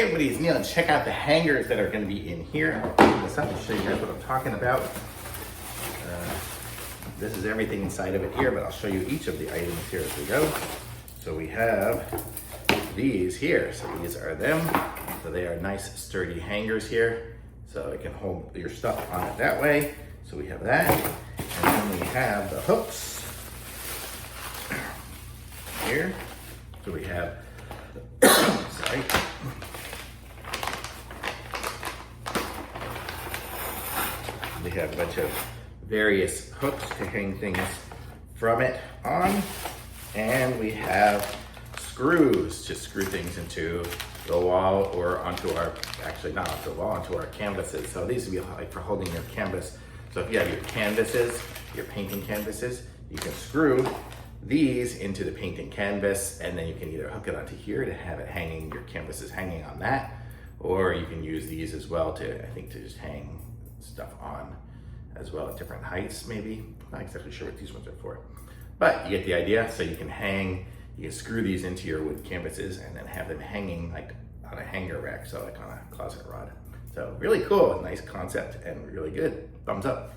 Everybody, it's Neil, and check out the hangers that are going to be in here. I'll open this up and show you guys what I'm talking about. This is everything inside of it here, but I'll show you each of the items here as we go. So we have these here. So these are them. So they are nice sturdy hangers here. So it can hold your stuff on it that way. So we have that. And then we have the hooks here. So we have, sorry. We have a bunch of various hooks to hang things from it on. And we have screws to screw things into the wall or onto our, actually not onto the wall, onto our canvases. So these would be like for holding your canvas. So if you have your canvases, your painting canvases, you can screw these into the painting canvas, and then you can either hook it onto here to have it hanging, your canvas is hanging on that, or you can use these as well to, I think, to just hang stuff on as well at different heights maybe. I'm not exactly sure what these ones are for, but you get the idea. So you can hang, you can screw these into your wood canvases and then have them hanging like on a hanger rack, so like on a closet rod. So really cool, nice concept and really good. Thumbs up.